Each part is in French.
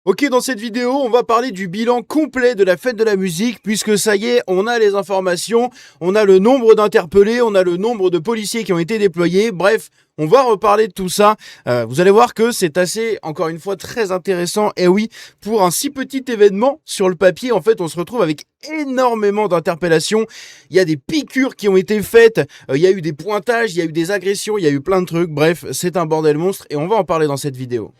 Ok, dans cette vidéo, on va parler du bilan complet de la fête de la musique, puisque ça y est, on a les informations, on a le nombre d'interpellés, on a le nombre de policiers qui ont été déployés, bref, on va reparler de tout ça. Vous allez voir que c'est assez, encore une fois, très intéressant. Et oui, pour un si petit événement, sur le papier, en fait, on se retrouve avec énormément d'interpellations. Il y a des piqûres qui ont été faites, il y a eu des pointages, il y a eu des agressions, il y a eu plein de trucs. Bref, c'est un bordel monstre et on va en parler dans cette vidéo.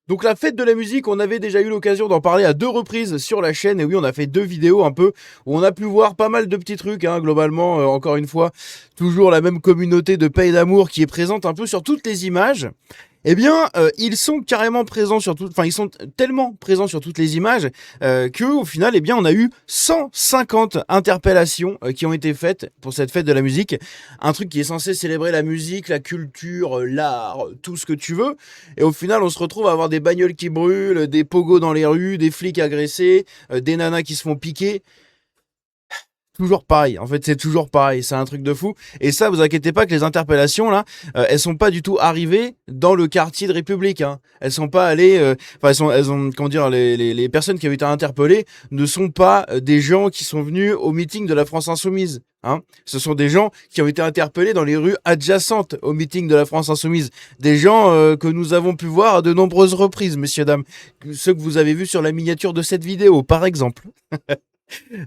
Donc la fête de la musique, on avait déjà eu l'occasion d'en parler à 2 reprises sur la chaîne. Et oui, on a fait 2 vidéos un peu où on a pu voir pas mal de petits trucs, globalement. Encore une fois, toujours la même communauté de paix et d'amour qui est présente un peu sur toutes les images. Eh bien, ils sont carrément présents sur tout, enfin, ils sont tellement présents sur toutes les images que, au final, eh bien, on a eu 150 interpellations qui ont été faites pour cette fête de la musique. Un truc qui est censé célébrer la musique, la culture, l'art, tout ce que tu veux. Et au final, on se retrouve à avoir des bagnoles qui brûlent, des pogos dans les rues, des flics agressés, des nanas qui se font piquer. Toujours pareil, en fait c'est toujours pareil, c'est un truc de fou. Et ça, vous inquiétez pas que les interpellations là, elles sont pas du tout arrivées dans le quartier de République. Elles sont pas allées, elles ont, comment dire, les personnes qui ont été interpellées ne sont pas des gens qui sont venus au meeting de la France Insoumise. Ce sont des gens qui ont été interpellés dans les rues adjacentes au meeting de la France Insoumise. Des gens que nous avons pu voir à de nombreuses reprises, messieurs, dames. Ceux que vous avez vus sur la miniature de cette vidéo, par exemple.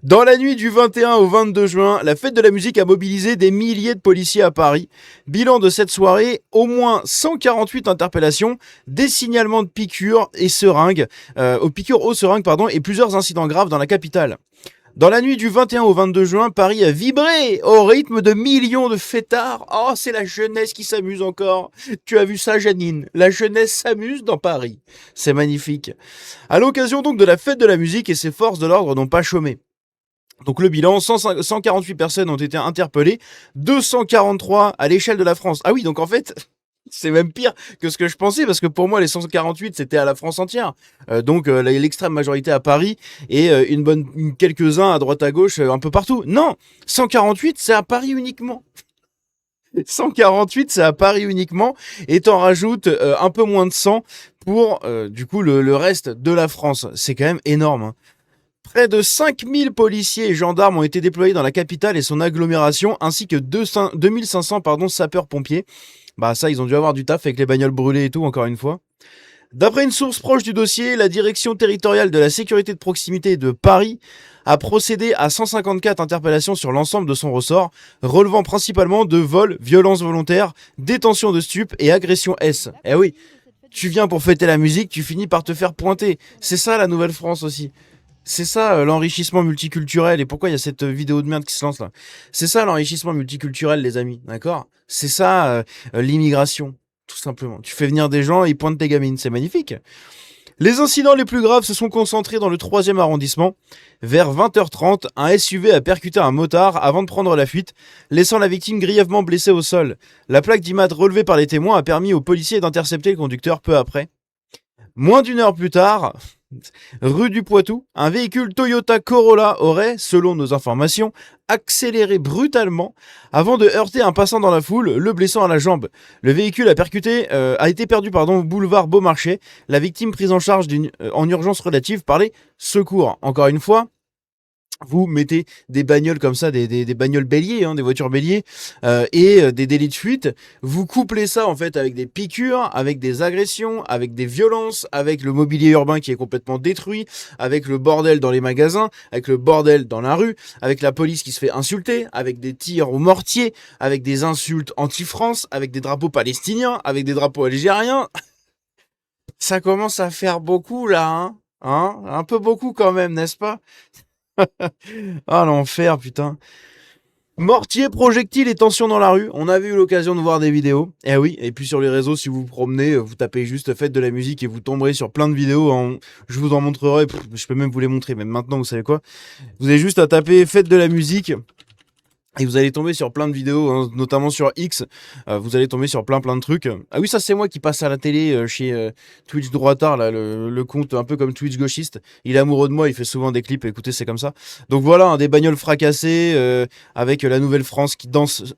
Dans la nuit du 21 au 22 juin, la fête de la musique a mobilisé des milliers de policiers à Paris. Bilan de cette soirée, au moins 148 interpellations, des signalements de piqûres et seringues, piqûres aux seringues, et plusieurs incidents graves dans la capitale. Dans la nuit du 21 au 22 juin, Paris a vibré au rythme de millions de fêtards. Oh, c'est la jeunesse qui s'amuse encore. Tu as vu ça, Janine? La jeunesse s'amuse dans Paris. C'est magnifique. À l'occasion donc de la fête de la musique, et ses forces de l'ordre n'ont pas chômé. Donc le bilan, 148 personnes ont été interpellées, 243 à l'échelle de la France. Ah oui, donc en fait, c'est même pire que ce que je pensais, parce que pour moi, les 148, c'était à la France entière. Donc l'extrême majorité à Paris et quelques-uns à droite à gauche, un peu partout. Non, 148, c'est à Paris uniquement. 148, c'est à Paris uniquement, et t'en rajoutes un peu moins de 100 pour du coup le reste de la France. C'est quand même énorme. Près de 5000 policiers et gendarmes ont été déployés dans la capitale et son agglomération, ainsi que 2500 sapeurs-pompiers. Bah ça, ils ont dû avoir du taf avec les bagnoles brûlées et tout, encore une fois. D'après une source proche du dossier, la direction territoriale de la sécurité de proximité de Paris a procédé à 154 interpellations sur l'ensemble de son ressort, relevant principalement de vols, violences volontaires, détention de stupes et agressions S. Eh oui, tu viens pour fêter la musique, tu finis par te faire pointer. C'est ça la Nouvelle-France aussi. C'est ça l'enrichissement multiculturel. Et pourquoi il y a cette vidéo de merde qui se lance là? C'est ça l'enrichissement multiculturel, les amis, d'accord? C'est ça l'immigration, tout simplement. Tu fais venir des gens et ils pointent tes gamines, c'est magnifique. Les incidents les plus graves se sont concentrés dans le 3e arrondissement. Vers 20h30, un SUV a percuté un motard avant de prendre la fuite, laissant la victime grièvement blessée au sol. La plaque d'IMAT relevée par les témoins a permis aux policiers d'intercepter le conducteur peu après. Moins d'une heure plus tard, rue du Poitou, un véhicule Toyota Corolla aurait, selon nos informations, accéléré brutalement avant de heurter un passant dans la foule, le blessant à la jambe. Le véhicule a été perdu au boulevard Beaumarchais, la victime prise en charge en urgence relative par les secours. Encore une fois, vous mettez des bagnoles comme ça, des bagnoles béliers, des voitures béliers, et des délits de fuite. Vous couplez ça en fait avec des piqûres, avec des agressions, avec des violences, avec le mobilier urbain qui est complètement détruit, avec le bordel dans les magasins, avec le bordel dans la rue, avec la police qui se fait insulter, avec des tirs au mortier, avec des insultes anti-France, avec des drapeaux palestiniens, avec des drapeaux algériens. Ça commence à faire beaucoup là, un peu beaucoup quand même, n'est-ce pas? Ah l'enfer, putain. Mortier, projectiles et tensions dans la rue. On avait eu l'occasion de voir des vidéos. Eh oui, et puis sur les réseaux, si vous vous promenez, vous tapez juste fête de la musique et vous tomberez sur plein de vidéos. Je vous en montrerai, je peux même vous les montrer, même maintenant, vous savez quoi. Vous avez juste à taper fête de la musique. Et vous allez tomber sur plein de vidéos, notamment sur X. Vous allez tomber sur plein de trucs. Ah oui, ça c'est moi qui passe à la télé chez Twitch droitard, là, le compte un peu comme Twitch gauchiste. Il est amoureux de moi, il fait souvent des clips. Écoutez, c'est comme ça. Donc voilà, des bagnoles fracassées avec la Nouvelle-France qui danse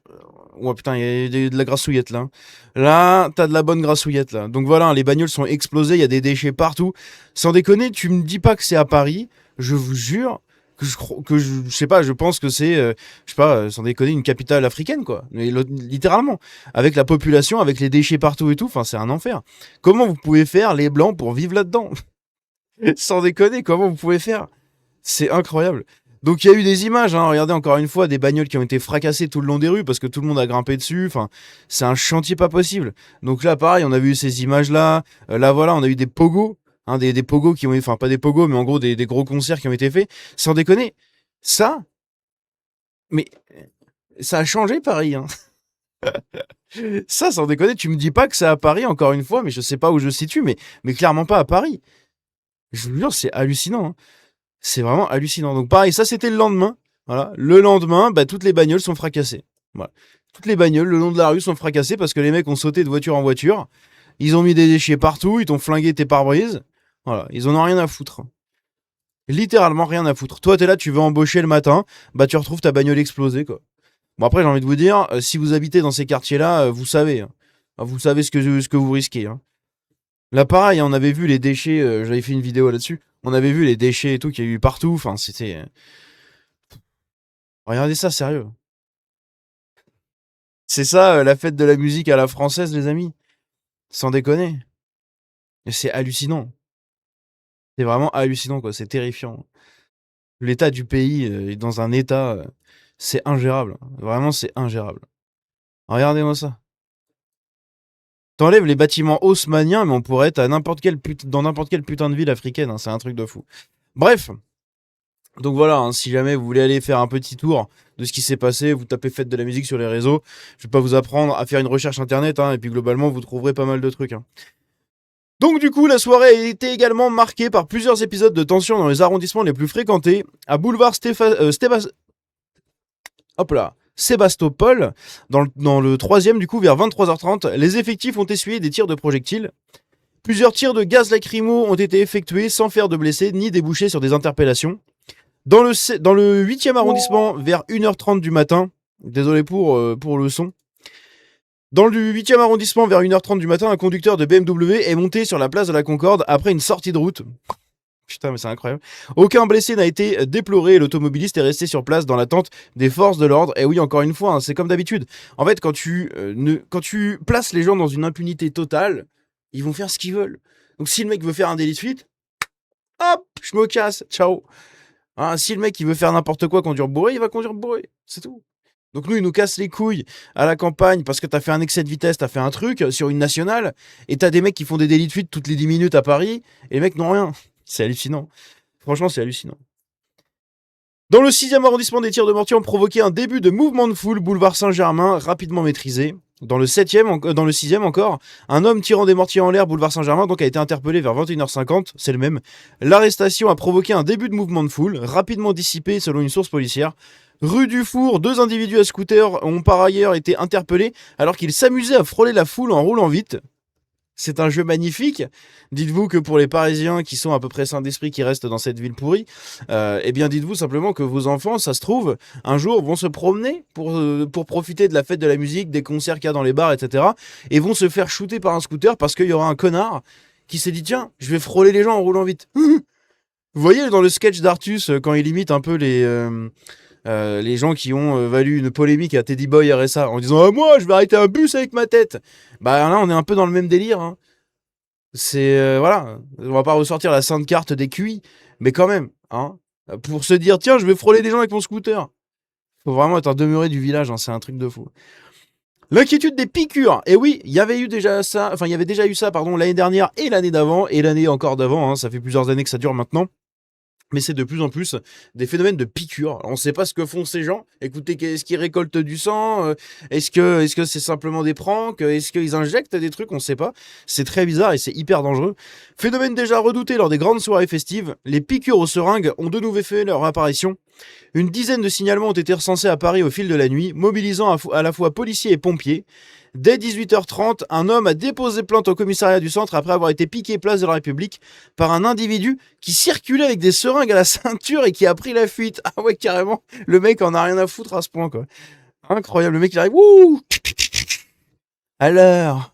Ouais, putain, il y a de la grassouillette là. Là, t'as de la bonne grassouillette là. Donc voilà, les bagnoles sont explosées, il y a des déchets partout. Sans déconner, tu me dis pas que c'est à Paris, je vous jure que je sais pas, je pense que c'est, je sais pas, sans déconner, une capitale africaine quoi. Mais littéralement, avec la population, avec les déchets partout et tout, enfin c'est un enfer. Comment vous pouvez faire les blancs pour vivre là-dedans? Sans déconner, comment vous pouvez faire? C'est incroyable. Donc il y a eu des images, hein, regardez encore une fois, des bagnoles qui ont été fracassées tout le long des rues parce que tout le monde a grimpé dessus, enfin c'est un chantier pas possible. Donc là pareil, on a vu ces images-là, là voilà, on a eu des pogos, hein, des pogos qui ont, enfin pas des pogos, mais en gros des gros concerts qui ont été faits, sans déconner. Ça, mais ça a changé Paris, hein. Ça, sans déconner, tu me dis pas que c'est à Paris encore une fois, mais je sais pas où je situe, mais clairement pas à Paris. Je vous jure, c'est hallucinant, hein. C'est vraiment hallucinant. Donc pareil, ça c'était le lendemain. Voilà. Le lendemain, bah, toutes les bagnoles sont fracassées. Voilà. Toutes les bagnoles le long de la rue sont fracassées parce que les mecs ont sauté de voiture en voiture. Ils ont mis des déchets partout, ils t'ont flingué tes pare-brises. Voilà, ils en ont rien à foutre. Littéralement rien à foutre. Toi, t'es là, tu veux embaucher le matin, bah tu retrouves ta bagnole explosée, quoi. Bon après, j'ai envie de vous dire, si vous habitez dans ces quartiers-là, vous savez, hein. Vous savez ce que vous risquez, hein. Là, pareil, on avait vu les déchets, j'avais fait une vidéo là-dessus. On avait vu les déchets et tout qu'il y a eu partout. Enfin, c'était. Regardez ça, sérieux. C'est ça, la fête de la musique à la française, les amis. Sans déconner. Et c'est hallucinant. C'est vraiment hallucinant, quoi. C'est terrifiant. L'état du pays est dans un état. C'est ingérable. Vraiment, c'est ingérable. Regardez-moi ça. T'enlèves les bâtiments haussmanniens, mais on pourrait être à dans n'importe quelle putain de ville africaine, hein. C'est un truc de fou. Bref. Donc voilà, hein, si jamais vous voulez aller faire un petit tour de ce qui s'est passé, vous tapez fête de la musique sur les réseaux. Je vais pas vous apprendre à faire une recherche internet, hein, et puis globalement, vous trouverez pas mal de trucs, hein. Donc du coup, la soirée a été également marquée par plusieurs épisodes de tension dans les arrondissements les plus fréquentés. À boulevard hop là, Sébastopol, dans le troisième, du coup, vers 23h30, les effectifs ont essuyé des tirs de projectiles. Plusieurs tirs de gaz lacrymo ont été effectués sans faire de blessés ni déboucher sur des interpellations. Dans le 8e arrondissement, vers 1h30 du matin, désolé pour le son, dans le 8e arrondissement, vers 1h30 du matin, un conducteur de BMW est monté sur la place de la Concorde après une sortie de route. Putain, mais c'est incroyable. Aucun blessé n'a été déploré et l'automobiliste est resté sur place dans l'attente des forces de l'ordre. Et oui, encore une fois, hein, c'est comme d'habitude. En fait, quand tu places les gens dans une impunité totale, ils vont faire ce qu'ils veulent. Donc si le mec veut faire un délit de fuite, hop, je me casse, ciao. Hein, si le mec il veut faire n'importe quoi, conduire bourré, il va conduire bourré. C'est tout. Donc nous, il nous casse les couilles à la campagne parce que t'as fait un excès de vitesse, t'as fait un truc sur une nationale, et t'as des mecs qui font des délits de fuite toutes les 10 minutes à Paris, et les mecs n'ont rien. C'est hallucinant. Franchement, c'est hallucinant. Dans le 6e arrondissement, des tirs de mortier ont provoqué un début de mouvement de foule, boulevard Saint-Germain, rapidement maîtrisé. Dans le 6e encore, un homme tirant des mortiers en l'air, boulevard Saint-Germain, donc a été interpellé vers 21h50, c'est le même. L'arrestation a provoqué un début de mouvement de foule, rapidement dissipé selon une source policière. Rue du Four, 2 individus à scooter ont par ailleurs été interpellés alors qu'ils s'amusaient à frôler la foule en roulant vite. C'est un jeu magnifique. Dites-vous que pour les Parisiens qui sont à peu près sains d'esprit, qui restent dans cette ville pourrie, eh bien dites-vous simplement que vos enfants, ça se trouve, un jour vont se promener pour profiter de la fête de la musique, des concerts qu'il y a dans les bars, etc. Et vont se faire shooter par un scooter parce qu'il y aura un connard qui s'est dit tiens, je vais frôler les gens en roulant vite. Vous voyez dans le sketch d'Artus, quand il imite un peu les gens qui ont valu une polémique à Teddy Boy RSA en disant ah, moi je vais arrêter un bus avec ma tête. Bah là on est un peu dans le même délire, hein. C'est voilà, on va pas ressortir la sainte carte des QI, mais quand même, hein, pour se dire tiens je vais frôler des gens avec mon scooter. Faut vraiment être un demeuré du village, hein, c'est un truc de fou. L'inquiétude des piqûres. Et oui, il y avait déjà eu ça pardon l'année dernière et l'année d'avant et l'année encore d'avant, hein, ça fait plusieurs années que ça dure maintenant. Mais c'est de plus en plus des phénomènes de piqûres. On ne sait pas ce que font ces gens. Écoutez, est-ce qu'ils récoltent du sang? Est-ce que c'est simplement des pranks? Est-ce qu'ils injectent des trucs? On ne sait pas. C'est très bizarre et c'est hyper dangereux. Phénomène déjà redouté lors des grandes soirées festives, les piqûres aux seringues ont de nouveau fait leur apparition. Une dizaine de signalements ont été recensés à Paris au fil de la nuit, mobilisant à la fois policiers et pompiers. Dès 18h30, un homme a déposé plainte au commissariat du centre après avoir été piqué place de la République par un individu qui circulait avec des seringues à la ceinture et qui a pris la fuite. Ah ouais, carrément, le mec en a rien à foutre à ce point, quoi. Incroyable, le mec il arrive, wouh. Alors,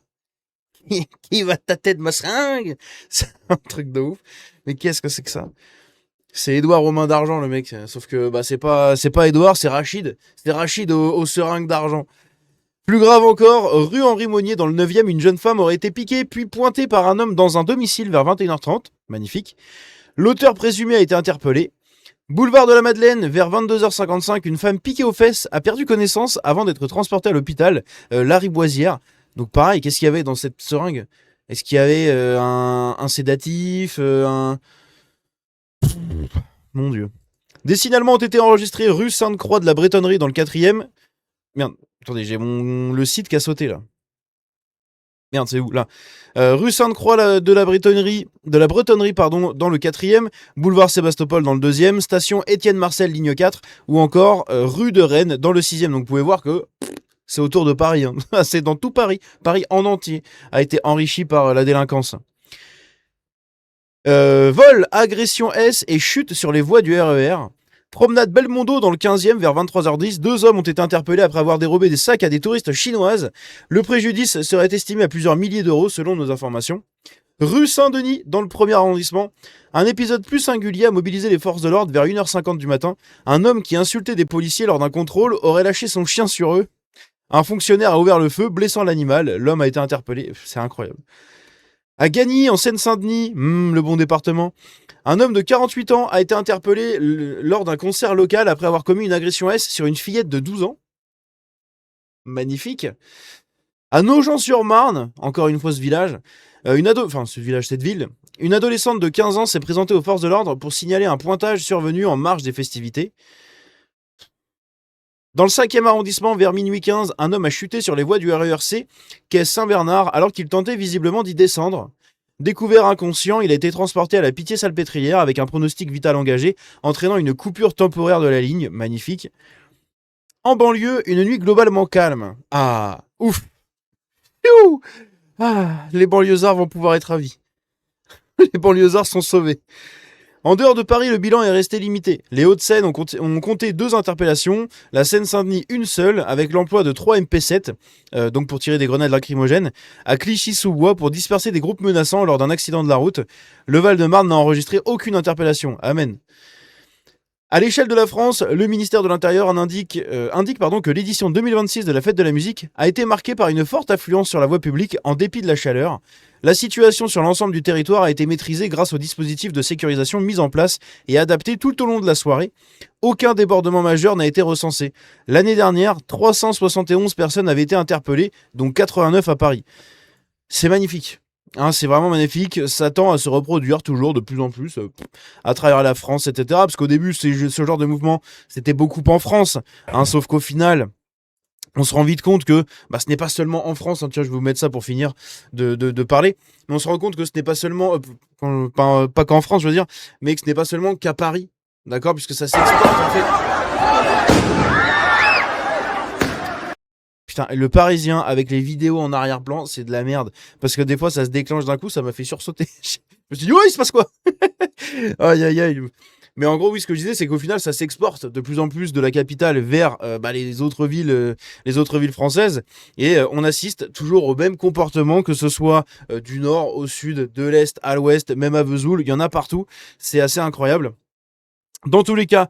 qui va tâter de ma seringue? C'est un truc de ouf. Mais qu'est-ce que c'est que ça? C'est Édouard Romain d'Argent, le mec. Sauf que bah c'est pas Édouard, c'est Rachid. C'est Rachid aux seringues d'argent. Plus grave encore, rue Henri Monnier dans le 9e, une jeune femme aurait été piquée puis pointée par un homme dans un domicile vers 21h30. Magnifique. L'auteur présumé a été interpellé. Boulevard de la Madeleine, vers 22h55, une femme piquée aux fesses a perdu connaissance avant d'être transportée à l'hôpital Lariboisière. Donc pareil, qu'est-ce qu'il y avait dans cette seringue? Est-ce qu'il y avait un sédatif, Mon Dieu. Des signalements ont été enregistrés rue Sainte-Croix de la Bretonnerie dans le 4e. Merde, attendez, j'ai le site qui a sauté là. Merde, c'est où là? Rue Sainte-Croix de la Bretonnerie, pardon, dans le 4e, boulevard Sébastopol dans le 2e, station Étienne Marcel, ligne 4, ou encore rue de Rennes dans le 6e. Donc vous pouvez voir que c'est autour de Paris. Hein. C'est dans tout Paris. Paris en entier a été enrichi par la délinquance. Vol, agression S et chute sur les voies du RER. Promenade Belmondo dans le 15e vers 23h10. 2 hommes ont été interpellés après avoir dérobé des sacs à des touristes chinoises. Le préjudice serait estimé à plusieurs milliers d'euros selon nos informations. Rue Saint-Denis dans le 1er arrondissement. Un épisode plus singulier a mobilisé les forces de l'ordre vers 1h50 du matin. Un homme qui insultait des policiers lors d'un contrôle aurait lâché son chien sur eux. Un fonctionnaire a ouvert le feu, blessant l'animal. L'homme a été interpellé. C'est incroyable. À Gagny, en Seine-Saint-Denis, le bon département, un homme de 48 ans a été interpellé lors d'un concert local après avoir commis une agression S sur une fillette de 12 ans. Magnifique. À Nogent-sur-Marne, encore une fois ce village, cette ville, une adolescente de 15 ans s'est présentée aux forces de l'ordre pour signaler un pointage survenu en marge des festivités. Dans le 5e arrondissement, vers minuit 15, un homme a chuté sur les voies du RERC, quai Saint-Bernard, alors qu'il tentait visiblement d'y descendre. Découvert inconscient, il a été transporté à la Pitié-Salpêtrière avec un pronostic vital engagé, entraînant une coupure temporaire de la ligne. Magnifique. En banlieue, une nuit globalement calme. Ah, ouf. Youhou. Ah, les banlieusards vont pouvoir être ravis. Les banlieusards sont sauvés. En dehors de Paris, le bilan est resté limité. Les Hauts-de-Seine ont compté 2 interpellations, la Seine-Saint-Denis une seule, avec l'emploi de 3 MP7, donc pour tirer des grenades lacrymogènes, à Clichy-sous-Bois pour disperser des groupes menaçants lors d'un accident de la route. Le Val-de-Marne n'a enregistré aucune interpellation. Amen. À l'échelle de la France, le ministère de l'Intérieur indique que l'édition 2026 de la Fête de la musique a été marquée par une forte affluence sur la voie publique en dépit de la chaleur. La situation sur l'ensemble du territoire a été maîtrisée grâce aux dispositifs de sécurisation mis en place et adaptés tout au long de la soirée. Aucun débordement majeur n'a été recensé. L'année dernière, 371 personnes avaient été interpellées, dont 89 à Paris. C'est magnifique. Hein, c'est vraiment magnifique, ça tend à se reproduire toujours de plus en plus à travers la France, etc. Parce qu'au début, ce genre de mouvement, c'était beaucoup en France, hein, sauf qu'au final, on se rend vite compte que ce n'est pas seulement en France, hein, tiens, je vais vous mettre ça pour finir de parler, mais on se rend compte que ce n'est pas seulement, pas qu'en France, je veux dire, mais que ce n'est pas seulement qu'à Paris, d'accord, puisque ça s'exporte en fait. Putain, le Parisien avec les vidéos en arrière-plan, c'est de la merde. Parce que des fois, ça se déclenche d'un coup, ça m'a fait sursauter. Je me suis dit, ouais, il se passe quoi? Aïe, aïe, aïe. Mais en gros, oui, ce que je disais, c'est qu'au final, ça s'exporte de plus en plus de la capitale vers les autres villes françaises. Et on assiste toujours au même comportement, que ce soit du nord au sud, de l'est à l'ouest, même à Vesoul. Il y en a partout. C'est assez incroyable. Dans tous les cas,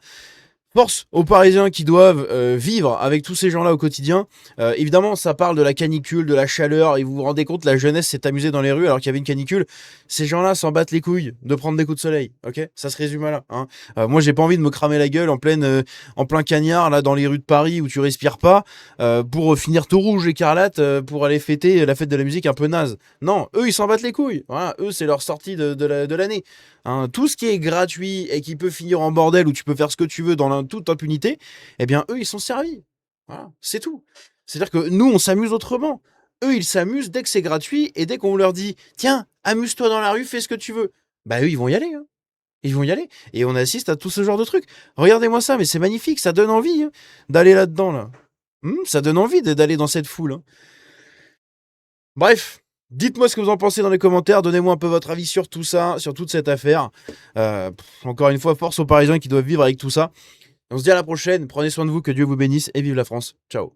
force aux Parisiens qui doivent vivre avec tous ces gens-là au quotidien. Évidemment, ça parle de la canicule, de la chaleur, et vous vous rendez compte, la jeunesse s'est amusée dans les rues alors qu'il y avait une canicule. Ces gens-là s'en battent les couilles de prendre des coups de soleil, ok? Ça se résume à là. Hein. Moi, j'ai pas envie de me cramer la gueule en plein cagnard, là, dans les rues de Paris où tu respires pas, pour finir tout rouge écarlate, pour aller fêter la fête de la musique un peu naze. Non, eux, ils s'en battent les couilles. Voilà, eux, c'est leur sortie de l'année. Hein, tout ce qui est gratuit et qui peut finir en bordel où tu peux faire ce que tu veux dans toute impunité, eh bien eux ils sont servis. Voilà, c'est tout. C'est-à-dire que nous on s'amuse autrement. Eux ils s'amusent dès que c'est gratuit et dès qu'on leur dit tiens amuse-toi dans la rue, fais ce que tu veux. Bah eux ils vont y aller. Hein. Ils vont y aller et on assiste à tout ce genre de trucs. Regardez-moi ça, mais c'est magnifique, ça donne envie d'aller là-dedans là. Ça donne envie d'aller dans cette foule. Hein. Bref. Dites-moi ce que vous en pensez dans les commentaires, donnez-moi un peu votre avis sur tout ça, sur toute cette affaire. Encore une fois, force aux Parisiens qui doivent vivre avec tout ça. On se dit à la prochaine, prenez soin de vous, que Dieu vous bénisse et vive la France. Ciao.